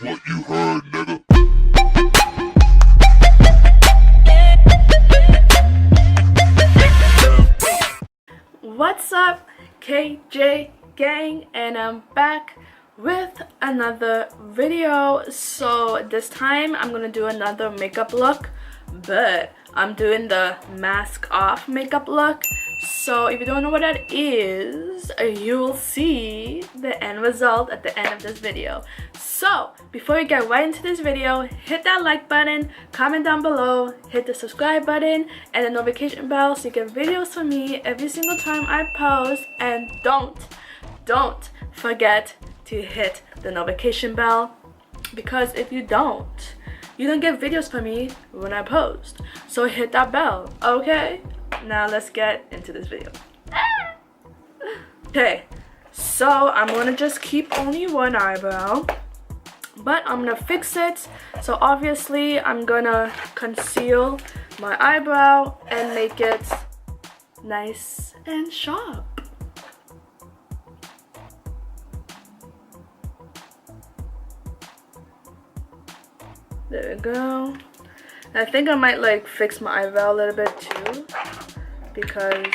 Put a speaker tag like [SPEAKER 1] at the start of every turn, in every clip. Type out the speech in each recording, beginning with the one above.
[SPEAKER 1] What you heard, nigga?
[SPEAKER 2] What's up, KJ gang, and I'm back with another video. So this time I'm gonna do another makeup look, but I'm doing the mask off makeup look. So if you don't know what that is, you will see the end result at the end of this video. So before we get right into this video, hit that like button, comment down below, hit the subscribe button and the notification bell so you get videos from me every single time I post. And don't forget to hit the notification bell, because if you don't get videos from me when I post. So hit that bell, okay? Now let's get into this video. Okay, so I'm gonna just keep only one eyebrow, but I'm gonna fix it. So obviously I'm gonna conceal my eyebrow and make it nice and sharp. There we go. I think I might like fix my eyebrow a little bit too, because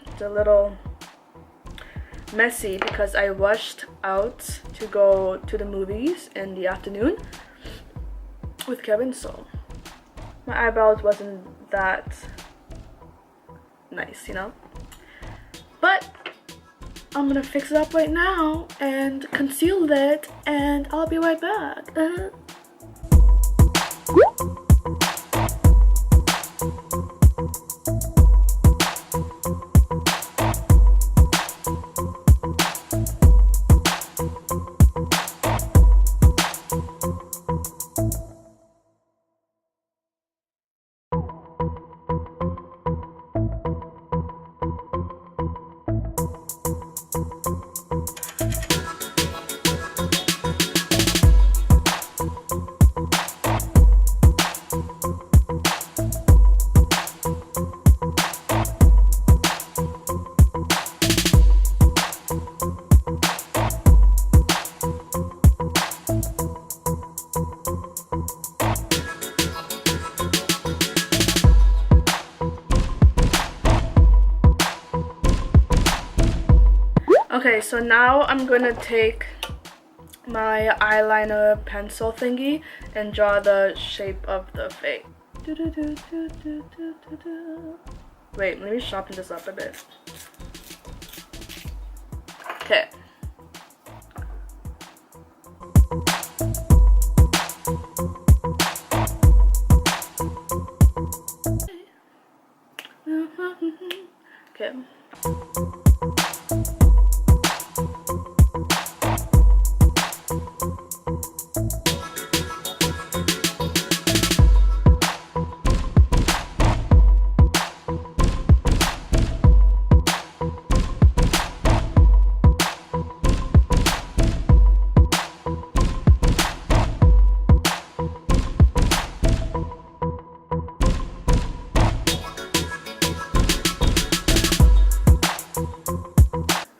[SPEAKER 2] it's a little messy because I rushed out to go to the movies in the afternoon with Kevin, so my eyebrows wasn't that nice, you know. But I'm gonna fix it up right now and conceal it, and I'll be right back. Okay, so now I'm gonna take my eyeliner pencil thingy and draw the shape of the face. Wait, let me sharpen this up a bit. Okay. Okay.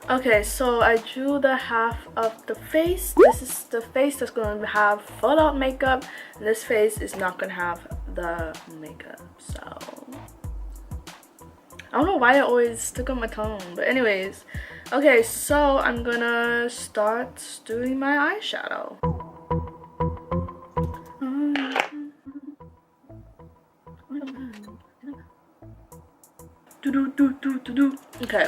[SPEAKER 2] Okay, so I drew the half of the face. This is the face that's going to have full out makeup, and this face is not going to have the makeup. So I don't know why I always stick on my tongue, but anyways. Okay, so I'm gonna start doing my eyeshadow. Okay.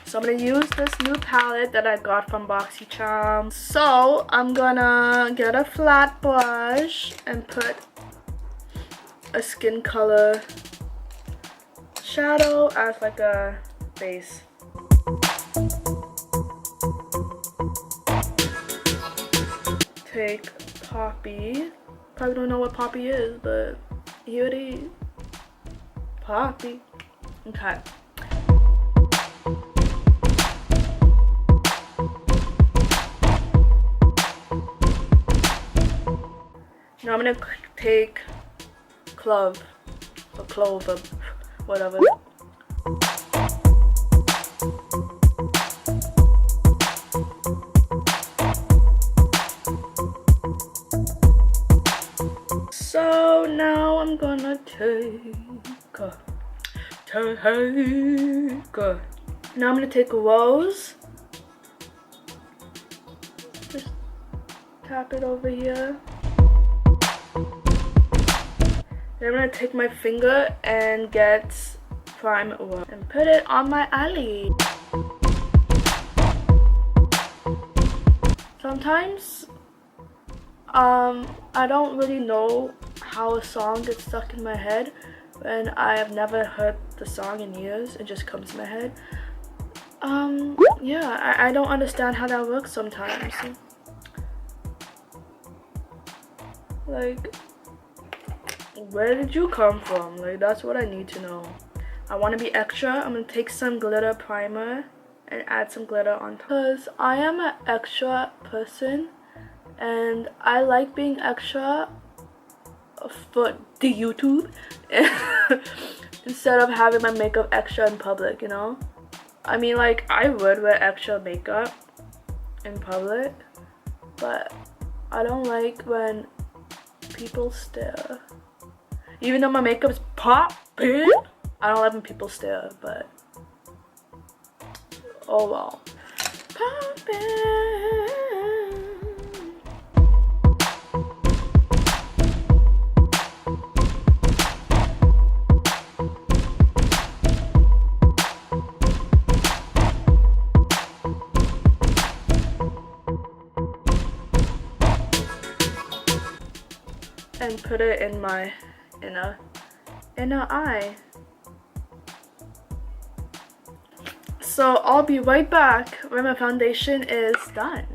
[SPEAKER 2] So I'm gonna use this new palette that I got from BoxyCharm. So I'm gonna get a flat brush and put a skin color shadow as like a base. Take Poppy. Probably don't know what Poppy is, but here it is. Poppy. Okay. Now I'm gonna take clove or whatever. And now I'm gonna now I'm gonna take a rose, just tap it over here. Then I'm gonna take my finger and get prime rose and put it on my eyelid. Sometimes I don't really know how a song gets stuck in my head when I have never heard the song in years. It just comes to my head. Yeah, I don't understand how that works sometimes. Like, where did you come from? Like, that's what I need to know. I want to be extra. I'm gonna take some glitter primer and add some glitter on top, because I am an extra person and I like being extra for the YouTube instead of having my makeup extra in public, you know? I mean, like, I would wear extra makeup in public, but I don't like when people stare. Even though my makeup's popping, I don't like when people stare, but oh well. Popping. And put it in my inner eye. So I'll be right back when my foundation is done.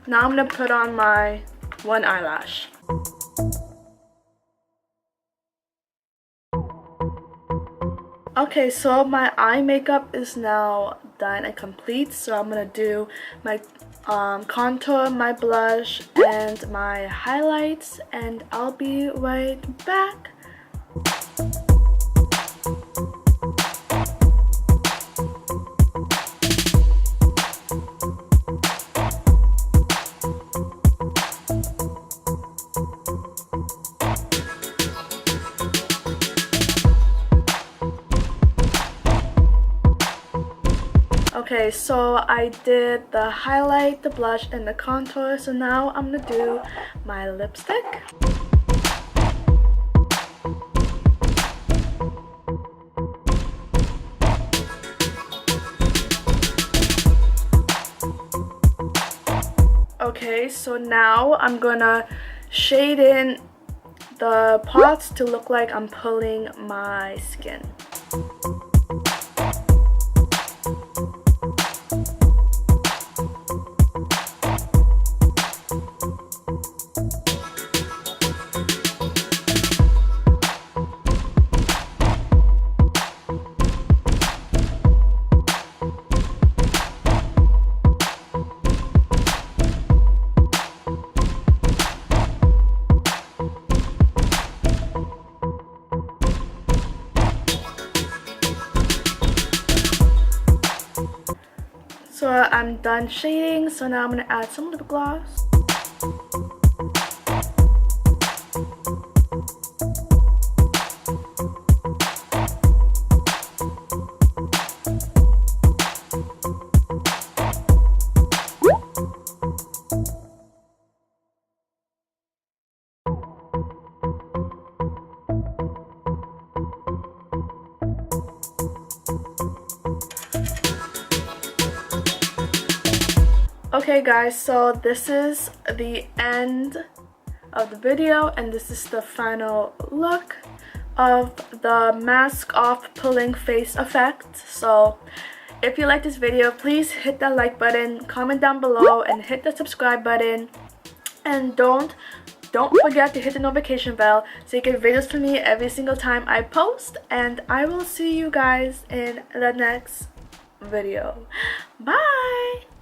[SPEAKER 2] Now I'm gonna put on my one eyelash. Okay, so my eye makeup is now done and complete. So I'm gonna do my contour, my blush, and my highlights, and I'll be right back. Okay, so I did the highlight, the blush, and the contour. So now I'm gonna do my lipstick. Okay, so now I'm gonna shade in the parts to look like I'm pulling my skin. So I'm done shading, so now I'm gonna add some lip gloss. Okay guys, so this is the end of the video and this is the final look of the mask off pulling face effect. So if you like this video, please hit that like button, comment down below, and hit the subscribe button. And don't forget to hit the notification bell so you get videos from me every single time I post. And I will see you guys in the next video. Bye!